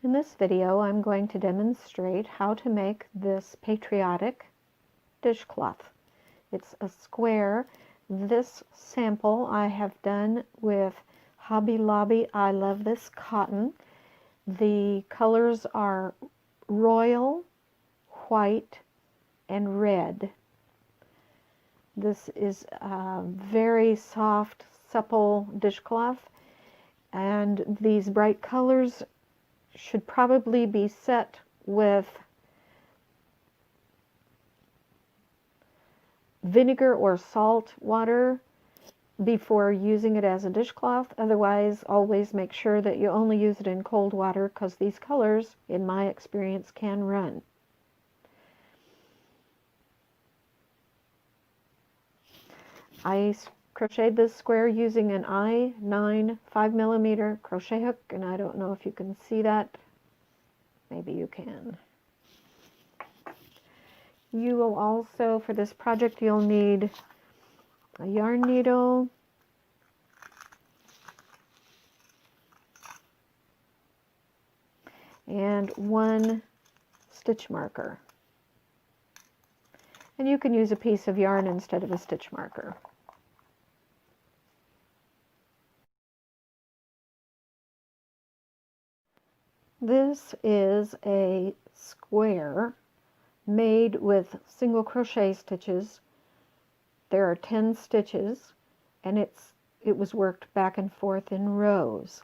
In this video, I'm going to demonstrate how to make this Patriotic Dishcloth. It's a square. This sample I have done with Hobby Lobby I Love This Cotton. The colors are royal, white, and red. This is a very soft, supple dishcloth, and these bright colors should probably be set with vinegar or salt water before using it as a dishcloth. Otherwise, always make sure that you only use it in cold water, because these colors, in my experience, can run. I crocheted this square using an I-9 5mm crochet hook, and I don't know if you can see that. Maybe you can. You will also, for this project, you'll need a yarn needle, and one stitch marker. And you can use a piece of yarn instead of a stitch marker. This is a square made with single crochet stitches. There are 10 stitches, and it was worked back and forth in rows.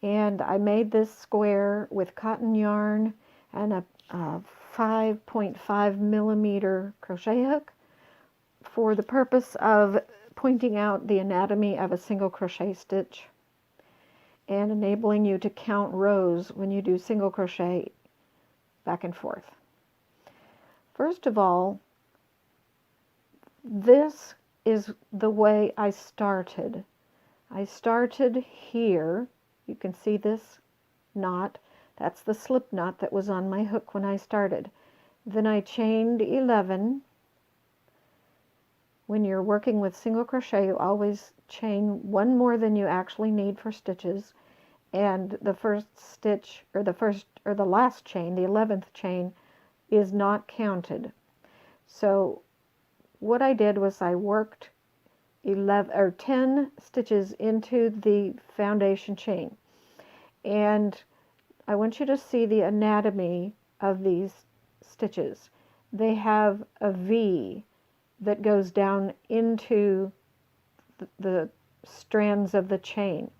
And I made this square with cotton yarn and a 5.5mm crochet hook for the purpose of pointing out the anatomy of a single crochet stitch and enabling you to count rows when you do single crochet back and forth. First of all, this is the way I started. I started here. You can see this knot. That's the slip knot that was on my hook when I started. Then I chained 11. When you're working with single crochet, you always chain one more than you actually need for stitches, and the first stitch, or the last chain, the 11th chain, is not counted. So what I did was I worked 10 stitches into the foundation chain, and I want you to see the anatomy of these stitches. They have a V that goes down into the strands of the chain.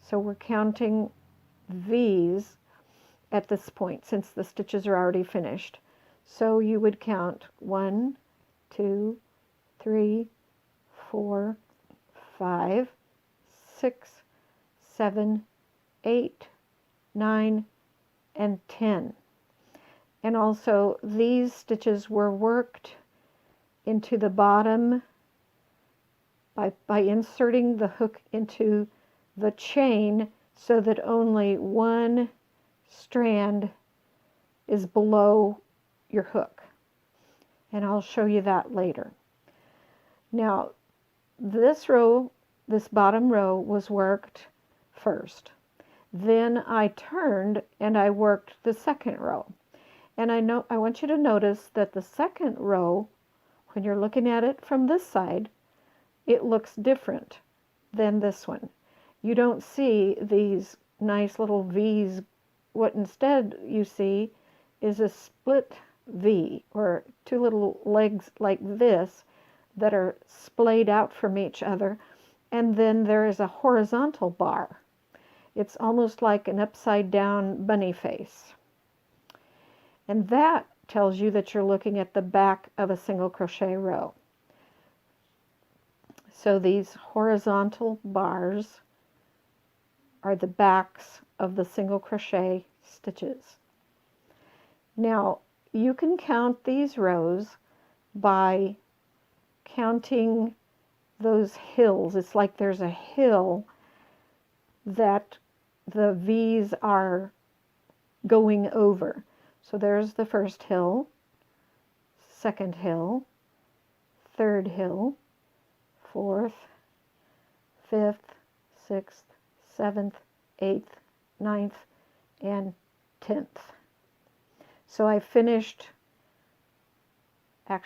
So we're counting V's at this point, since the stitches are already finished. So you would count 1, 2, 3, 4, 5, 6, 7, 8, 9, and 10. And also these stitches were worked into the bottom by inserting the hook into the chain so that only one strand is below your hook. And I'll show you that later. Now, this row, this bottom row, was worked first. Then I turned and I worked the second row. And I want you to notice that the second row, when you're looking at it from this side, it looks different than this one. You don't see these nice little V's. What instead you see is a split V, or two little legs like this that are splayed out from each other, and then there is a horizontal bar. It's almost like an upside down bunny face. And that tells you that you're looking at the back of a single crochet row. So these horizontal bars are the backs of the single crochet stitches. Now, you can count these rows by counting those hills. It's like there's a hill that the V's are going over. So there's the first hill, second hill, third hill, fourth, fifth, sixth, seventh, eighth, ninth, and 10th. So I finished the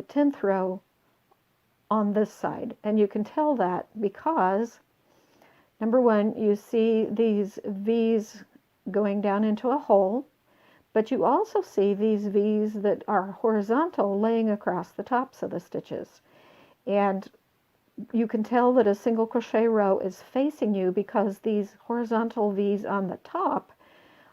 10th row on this side, and you can tell that because number one, you see these V's going down into a hole, but you also see these V's that are horizontal laying across the tops of the stitches. And you can tell that a single crochet row is facing you because these horizontal V's on the top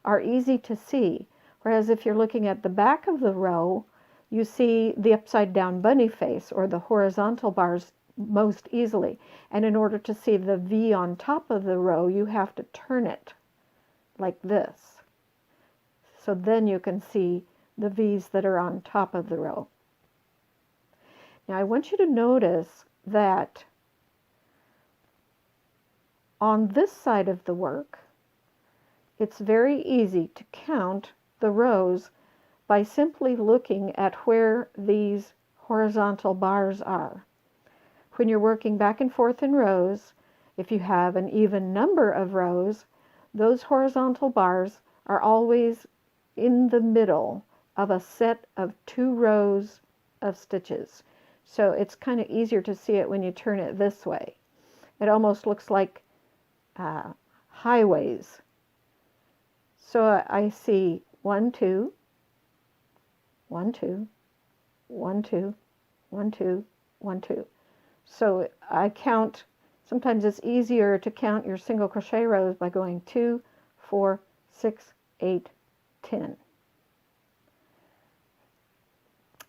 are easy to see. Whereas if you're looking at the back of the row, you see the upside down bunny face or the horizontal bars most easily. And in order to see the V on top of the row, you have to turn it like this. So then you can see the V's that are on top of the row. Now I want you to notice that on this side of the work, it's very easy to count the rows by simply looking at where these horizontal bars are. When you're working back and forth in rows, if you have an even number of rows, those horizontal bars are always in the middle of a set of 2 rows of stitches. So it's kind of easier to see it when you turn it this way. It almost looks like highways. So I see 1, 2, 1, 2, 1, 2, 1, 2, 1, 2. So I count, sometimes it's easier to count your single crochet rows by going 2, 4, 6, 8, 10.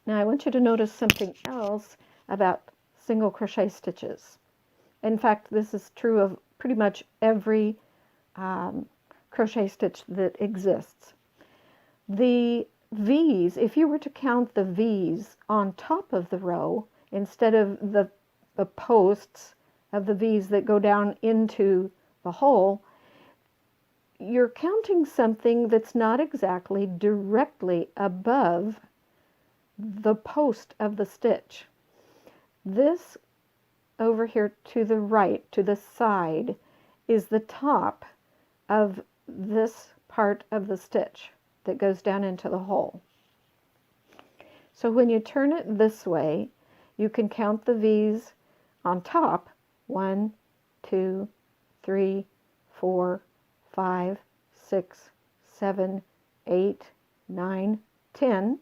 Now I want you to notice something else about single crochet stitches. In fact, this is true of pretty much every crochet stitch that exists. The V's, if you were to count the V's on top of the row instead of the posts of the V's that go down into the hole, you're counting something that's not exactly directly above the post of the stitch. This over here to the right, to the side, is the top of this part of the stitch that goes down into the hole. So when you turn it this way, you can count the V's on top. 1, 2, 3, 4, 5, 6, 7, 8, 9, 10.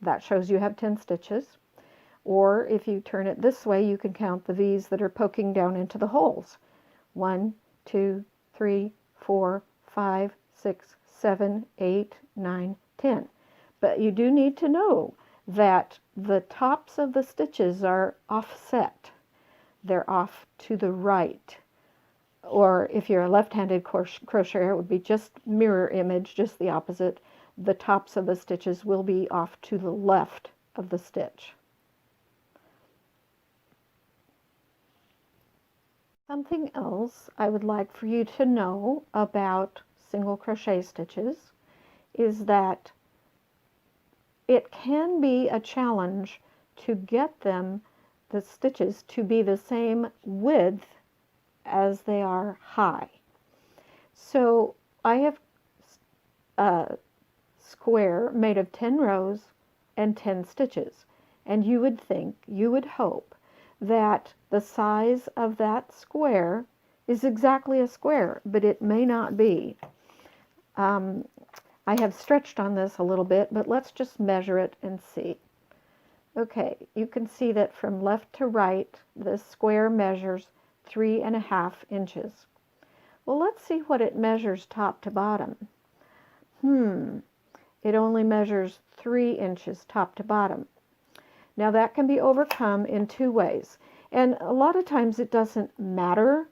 That shows you have 10 stitches. Or if you turn it this way, you can count the V's that are poking down into the holes. 1, 2, 3, 4, 5, 6, 7, 8, 9, 10. But you do need to know that the tops of the stitches are offset. They're off to the right. Or if you're a left-handed crocheter, it would be just mirror image, just the opposite. The tops of the stitches will be off to the left of the stitch. Something else I would like for you to know about single crochet stitches is that it can be a challenge to get them, the stitches, to be the same width as they are high. So I have a square made of 10 rows and 10 stitches, and you would think, you would hope that the size of that square is exactly a square, but it may not be. I have stretched on this a little bit, but let's just measure it and see. Okay, you can see that from left to right, this square measures 3.5 inches. Well, let's see what it measures top to bottom. It only measures 3 inches top to bottom. Now that can be overcome in 2 ways. And a lot of times it doesn't matter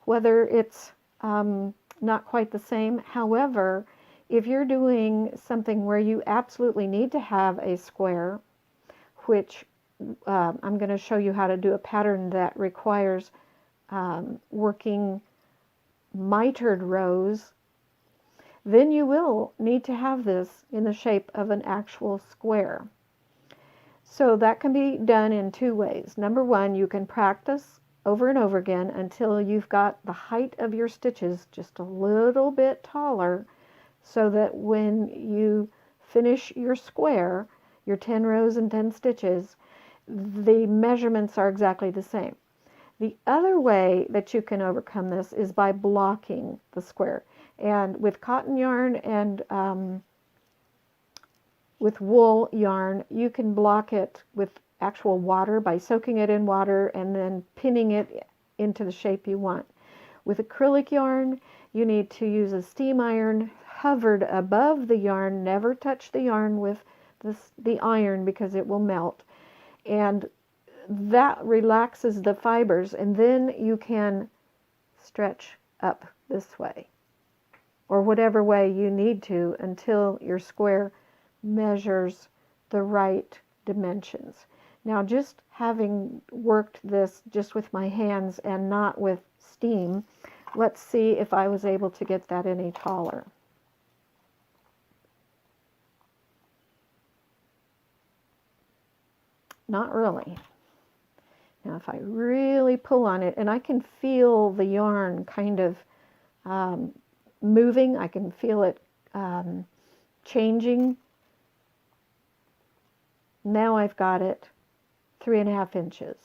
whether it's not quite the same. However, if you're doing something where you absolutely need to have a square, which I'm going to show you how to do a pattern that requires working mitered rows, then you will need to have this in the shape of an actual square. So that can be done in 2 ways. Number one, you can practice over and over again until you've got the height of your stitches just a little bit taller, so that when you finish your square, your 10 rows and 10 stitches, the measurements are exactly the same. The other way that you can overcome this is by blocking the square. And with cotton yarn and with wool yarn, you can block it with actual water by soaking it in water and then pinning it into the shape you want. With acrylic yarn, you need to use a steam iron hovered above the yarn. Never touch the yarn with the iron because it will melt. And that relaxes the fibers, and then you can stretch up this way or whatever way you need to until your square measures the right dimensions. Now, just having worked this just with my hands and not with steam, let's see if I was able to get that any taller. Not really. Now, if I really pull on it, and I can feel the yarn kind of moving, I can feel it changing. Now I've got it 3.5 inches.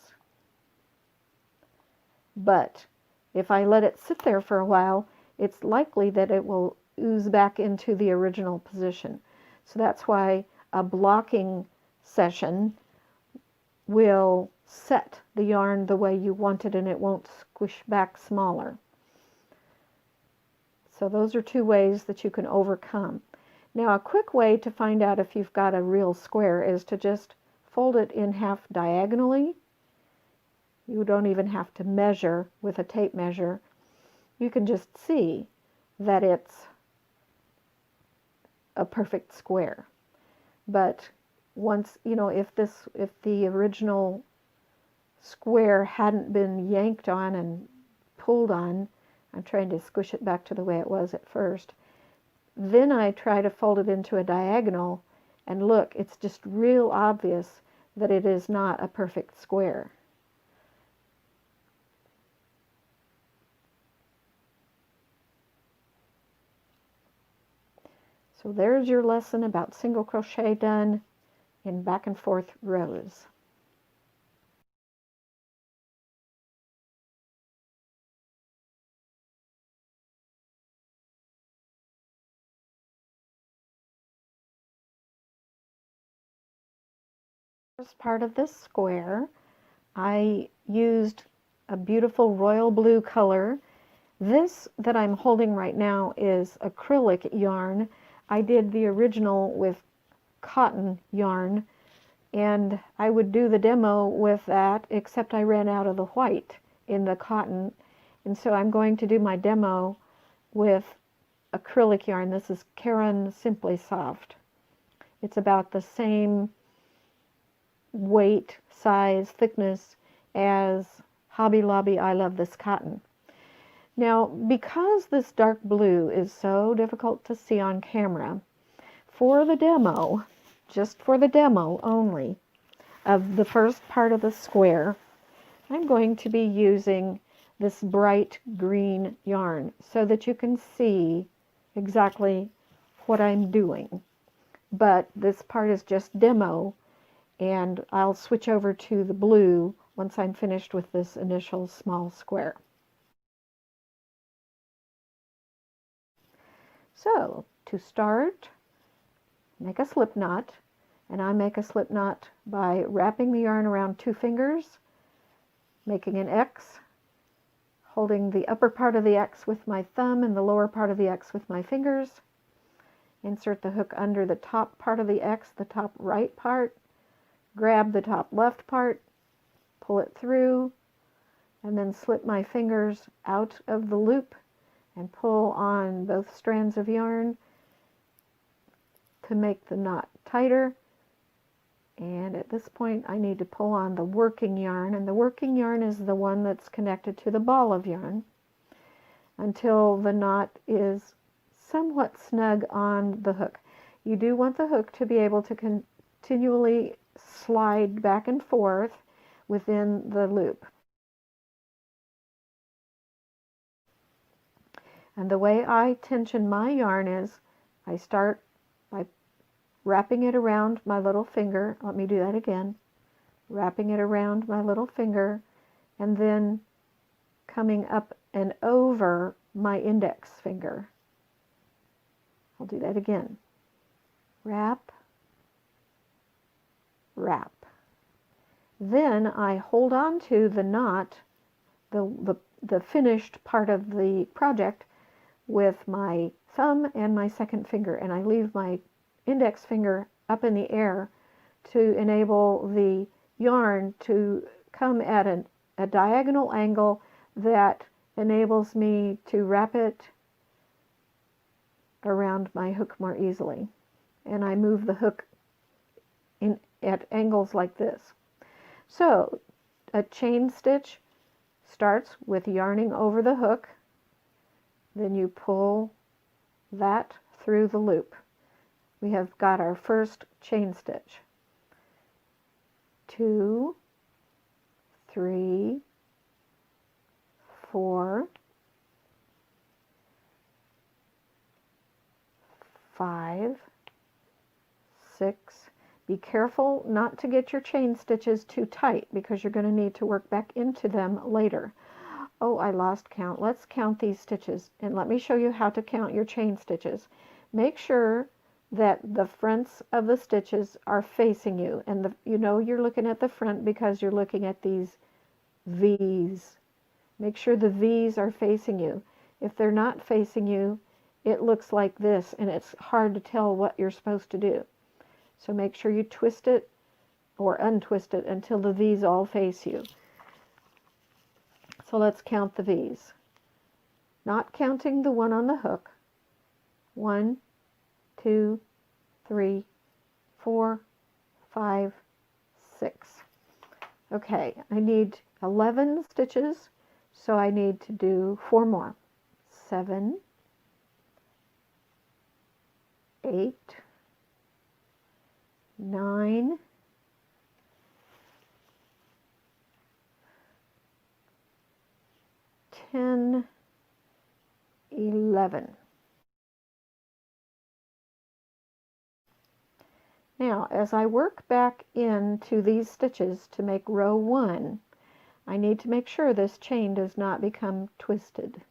But if I let it sit there for a while, it's likely that it will ooze back into the original position. So that's why a blocking session will set the yarn the way you want it, and it won't squish back smaller. So those are two ways that you can overcome. Now, a quick way to find out if you've got a real square is to just fold it in half diagonally. You don't even have to measure with a tape measure. You can just see that it's a perfect square. But once, you know, if the original square hadn't been yanked on and pulled on, I'm trying to squish it back to the way it was at first, then I try to fold it into a diagonal, and look, it's just real obvious that it is not a perfect square. So there's your lesson about single crochet done in back and forth rows. First part of this square, I used a beautiful royal blue color. This that I'm holding right now is acrylic yarn. I did the original with cotton yarn, and I would do the demo with that, except I ran out of the white in the cotton, and so I'm going to do my demo with acrylic yarn. This is Caron Simply Soft. It's about the same weight, size, thickness as Hobby Lobby I Love This Cotton. Now, because this dark blue is so difficult to see on camera, for the demo, just for the demo only, of the first part of the square, I'm going to be using this bright green yarn so that you can see exactly what I'm doing. But this part is just demo, and I'll switch over to the blue once I'm finished with this initial small square. So, to start, make a slip knot, and I make a slip knot by wrapping the yarn around 2 fingers, making an X, holding the upper part of the X with my thumb and the lower part of the X with my fingers. Insert the hook under the top part of the X, the top right part, grab the top left part, pull it through, and then slip my fingers out of the loop and pull on both strands of yarn to make the knot tighter. And at this point I need to pull on the working yarn, and the working yarn is the one that's connected to the ball of yarn, until the knot is somewhat snug on the hook. You do want the hook to be able to continually slide back and forth within the loop. And the way I tension my yarn is I start by wrapping it around my little finger. Let me do that again. Wrapping it around my little finger and then coming up and over my index finger. I'll do that again. Wrap, wrap. Then I hold on to the knot, the finished part of the project, with my thumb and my second finger, and I leave my index finger up in the air to enable the yarn to come at a diagonal angle that enables me to wrap it around my hook more easily. And I move the hook at angles like this. So a chain stitch starts with yarning over the hook, then you pull that through the loop. We have got our first chain stitch. 2, 3, 4, 5, 6. Be careful not to get your chain stitches too tight because you're going to need to work back into them later. Oh, I lost count. Let's count these stitches, and let me show you how to count your chain stitches. Make sure that the fronts of the stitches are facing you, and you know you're looking at the front because you're looking at these V's. Make sure the V's are facing you. If they're not facing you, it looks like this, and it's hard to tell what you're supposed to do. So make sure you twist it or untwist it until the V's all face you. So let's count the V's. Not counting the one on the hook. 1, 2, 3, 4, 5, 6. Okay, I need 11 stitches, so I need to do 4 more. 7, 8, 9, 10, 11. Now, as I work back into these stitches to make row 1, I need to make sure this chain does not become twisted.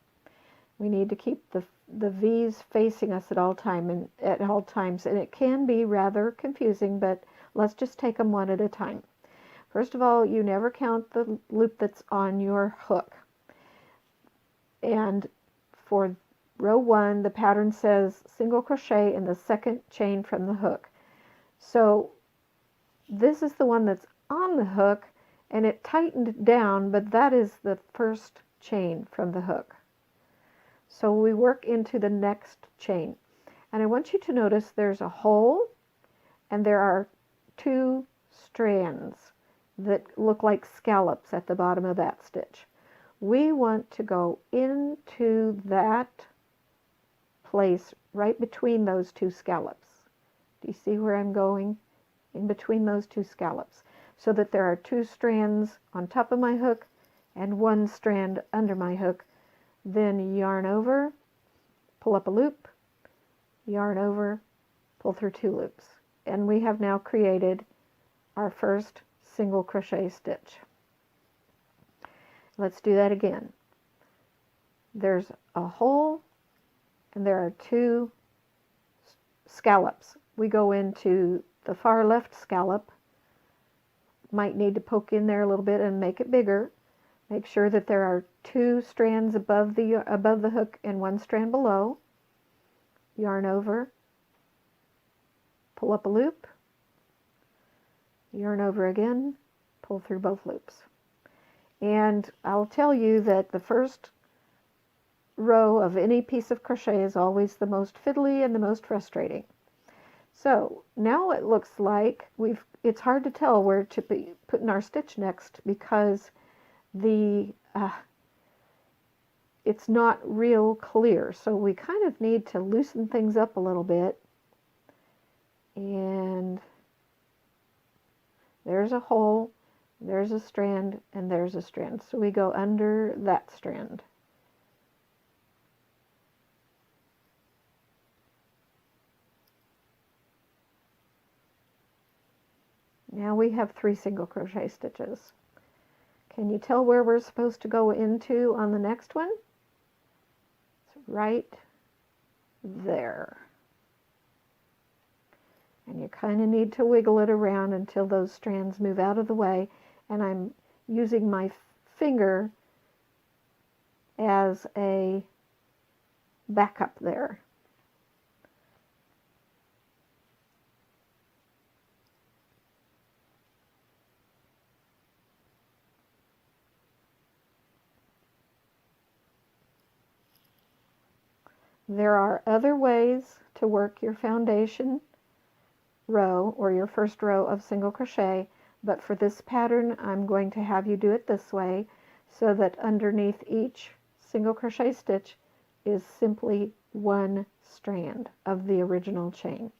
We need to keep the V's facing us at all times, and it can be rather confusing, but let's just take them one at a time. First of all, you never count the loop that's on your hook. And for row 1, the pattern says single crochet in the second chain from the hook. So this is the one that's on the hook, and it tightened down, but that is the first chain from the hook. So we work into the next chain. And I want you to notice there's a hole, and there are 2 strands that look like scallops at the bottom of that stitch. We want to go into that place right between those 2 scallops. Do you see where I'm going? In between those 2 scallops. So that there are 2 strands on top of my hook and 1 strand under my hook. Then yarn over, pull up a loop, yarn over, pull through 2 loops. And we have now created our first single crochet stitch. Let's do that again. There's a hole and there are 2 scallops. We go into the far left scallop. Might need to poke in there a little bit and make it bigger. Make sure that there are 2 strands above the hook and 1 strand below. Yarn over, pull up a loop, yarn over again, pull through both loops. And I'll tell you that the first row of any piece of crochet is always the most fiddly and the most frustrating. So now it looks like it's hard to tell where to be putting our stitch next because it's not real clear. So we kind of need to loosen things up a little bit. And there's a hole, there's a strand, and there's a strand. So we go under that strand. now we have 3 single crochet stitches. Can you tell where we're supposed to go into on the next one? It's right there. And you kind of need to wiggle it around until those strands move out of the way. And I'm using my finger as a backup there. There are other ways to work your foundation row or your first row of single crochet, but for this pattern I'm going to have you do it this way so that underneath each single crochet stitch is simply one strand of the original chain.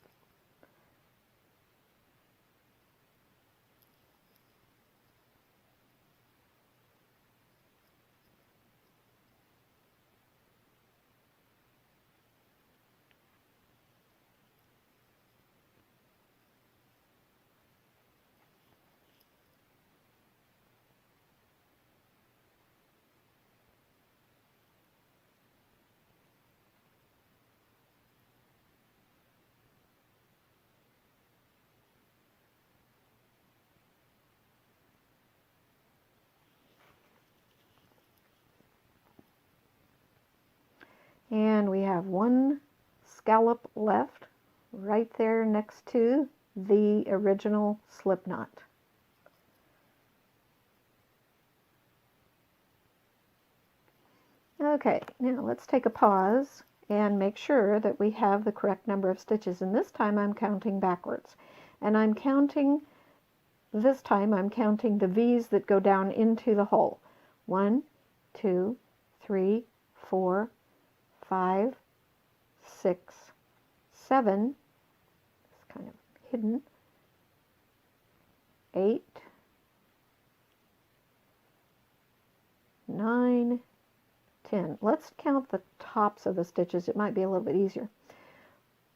And we have one scallop left right there next to the original slip knot. Okay, now let's take a pause and make sure that we have the correct number of stitches. And this time I'm counting backwards. And this time I'm counting the V's that go down into the hole. 1, 2, 3, 4, 5, 6, 7, it's kind of hidden, 8, 9, 10. Let's count the tops of the stitches. It might be a little bit easier.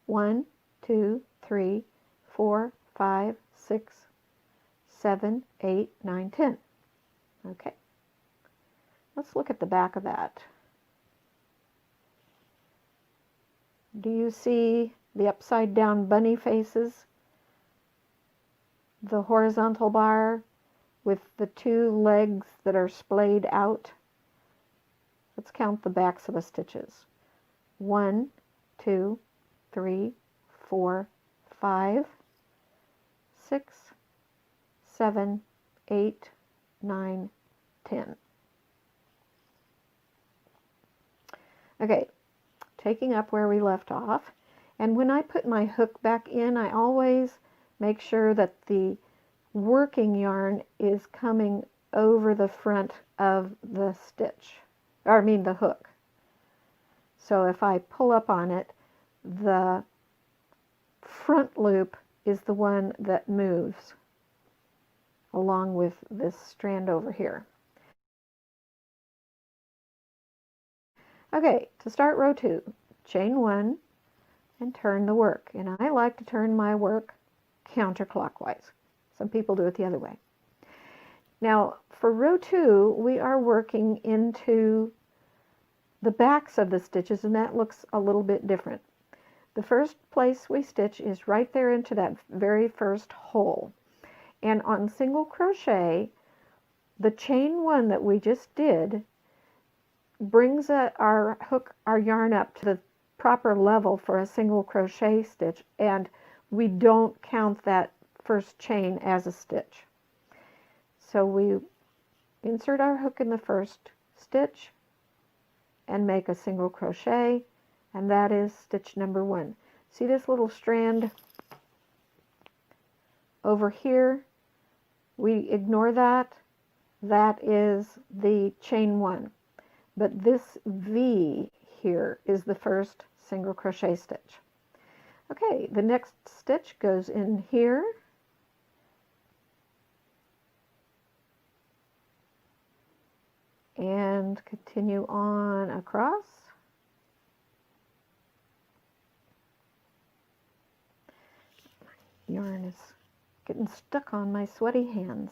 1, 2, 3, 4, 5, 6, 7, 8, 9, 10. Okay. Let's look at the back of that. Do you see the upside down bunny faces? The horizontal bar with the 2 legs that are splayed out? Let's count the backs of the stitches. 1, 2, 3, 4, 5, 6, 7, 8, 9, 10. Okay. Taking up where we left off, and when I put my hook back in, I always make sure that the working yarn is coming over the front of the stitch, or I mean the hook. So if I pull up on it, the front loop is the one that moves along with this strand over here. Okay, to start row 2, chain 1 and turn the work. And I like to turn my work counterclockwise. Some people do it the other way. Now, for row 2, we are working into the backs of the stitches, and that looks a little bit different. The first place we stitch is right there into that very first hole. And on single crochet, the chain 1 that we just did brings our yarn up to the proper level for a single crochet stitch, and we don't count that first chain as a stitch. So we insert our hook in the first stitch and make a single crochet, and that is stitch number 1. See this little strand over here? We ignore that. That is the chain 1. But this V here is the first single crochet stitch. Okay, the next stitch goes in here. And continue on across. Yarn is Getting stuck on my sweaty hands.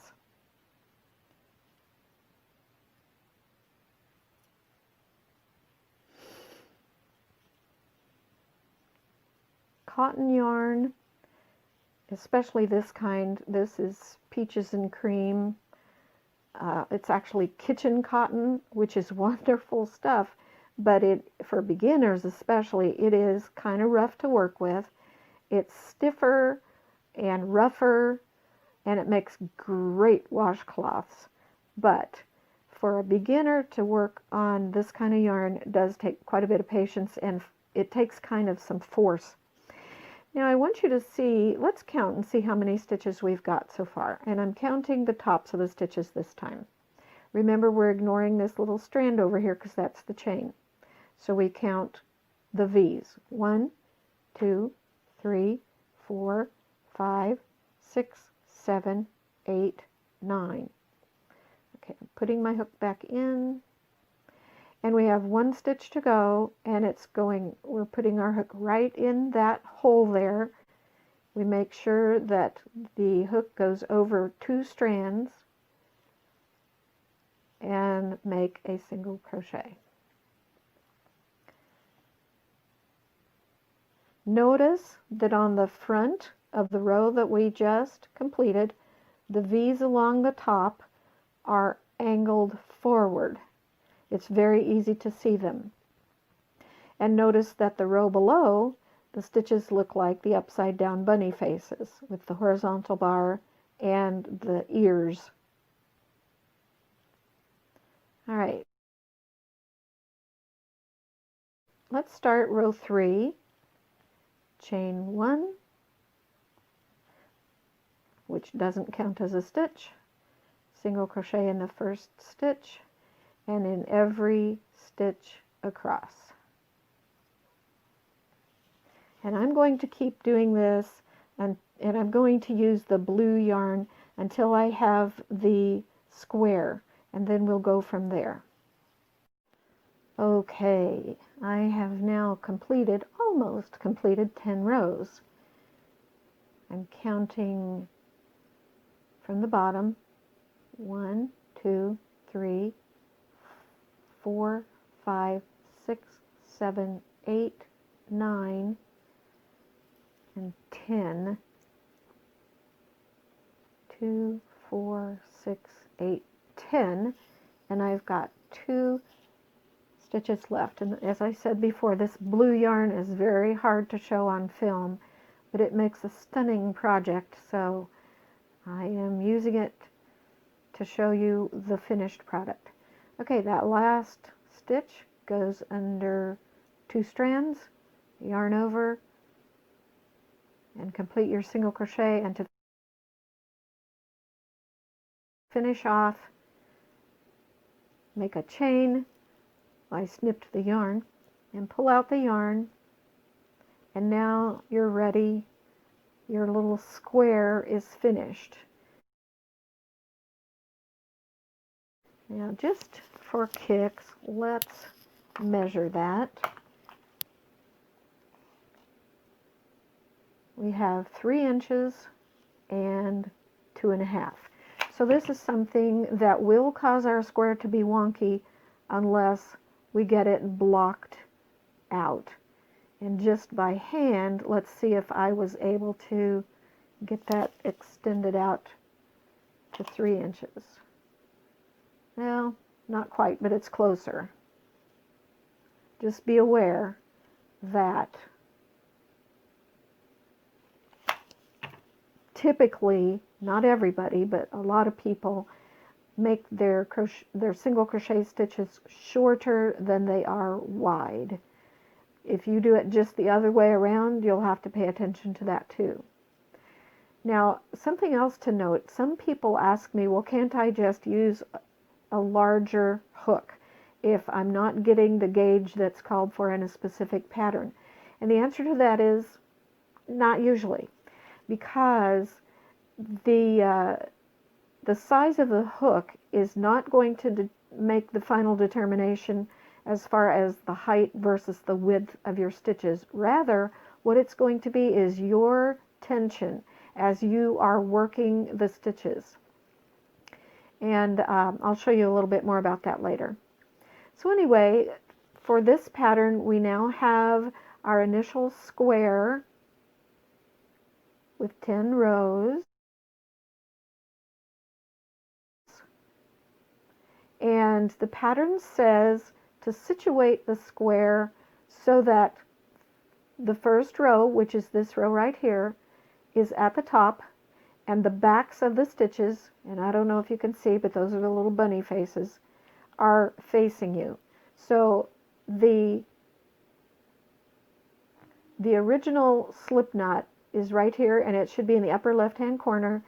Cotton yarn, especially this kind. This is Peaches and Cream. It's actually kitchen cotton, which is wonderful stuff, but for beginners especially, it is kind of rough to work with. It's stiffer and rougher, and it makes great washcloths. But for a beginner to work on this kind of yarn, it does take quite a bit of patience, and it takes kind of some force. Now I want you to see, let's count and see how many stitches we've got so far. And I'm counting the tops of the stitches this time. Remember, we're ignoring this little strand over here because that's the chain. So we count the V's. 1, 2, 3, 4, 5, 6, 7, 8, 9. Okay, I'm putting my hook back in. And we have 1 stitch to go, and we're putting our hook right in that hole there. We make sure that the hook goes over 2 strands and make a single crochet. Notice that on the front of the row that we just completed, the V's along the top are angled forward. It's very easy to see them. And notice that the row below, the stitches look like the upside down bunny faces with the horizontal bar and the ears. All right. Let's start row 3. Chain 1, which doesn't count as a stitch. Single crochet in the first stitch, and in every stitch across. And I'm going to keep doing this, and I'm going to use the blue yarn until I have the square, and then we'll go from there. Okay, I have now almost completed 10 rows. I'm counting from the bottom. 1, 2, 3, 4, 5, 6, 7, 8, 9, and 10. 2, 4, 6, 8, 10, and I've got 2 stitches left. And as I said before, this blue yarn is very hard to show on film, but it makes a stunning project, so I am using it to show you the finished product. Okay, that last stitch goes under 2 strands, yarn over, and complete your single crochet. And to finish off, make a chain. I snipped the yarn and pull out the yarn, and now you're ready. Your little square is finished. Now, just for kicks, let's measure that. We have 3 inches and 2.5. So this is something that will cause our square to be wonky unless we get it blocked out. And just by hand, let's see if I was able to get that extended out to 3 inches. Well, not quite, but it's closer. Just be aware that typically, not everybody, but a lot of people make their single crochet stitches shorter than they are wide. If you do it just the other way around, you'll have to pay attention to that too. Now, something else to note, some people ask me, well, can't I just use a larger hook if I'm not getting the gauge that's called for in a specific pattern? And the answer to that is not usually, because the size of the hook is not going to make the final determination as far as the height versus the width of your stitches. Rather, what it's going to be is your tension as you are working the stitches. And I'll show you a little bit more about that later. So anyway, for this pattern, we now have our initial square with 10 rows. And the pattern says to situate the square so that the first row, which is this row right here, is at the top, and the backs of the stitches, and I don't know if you can see, but those are the little bunny faces, are facing you. So the original slip knot is right here, and it should be in the upper left hand corner,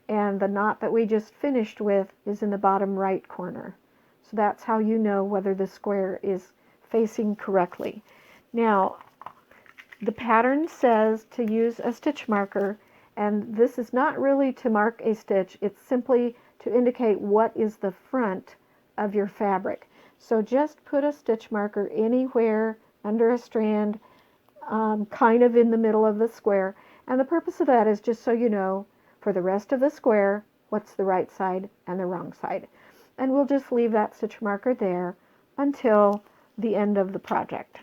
and the knot that we just finished with is in the bottom right corner. So that's how you know whether the square is facing correctly. Now, the pattern says to use a stitch marker, and this is not really to mark a stitch, it's simply to indicate what is the front of your fabric. So just put a stitch marker anywhere under a strand, kind of in the middle of the square, and the purpose of that is just so you know for the rest of the square what's the right side and the wrong side. And we'll just leave that stitch marker there until the end of the project,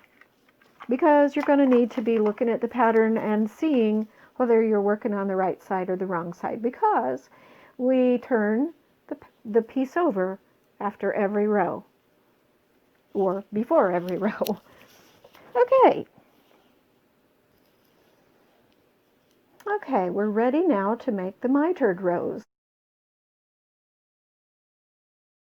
because you're going to need to be looking at the pattern and seeing whether you're working on the right side or the wrong side, because we turn the piece over after every row, or before every row. Okay. Okay, we're ready now to make the mitered rows.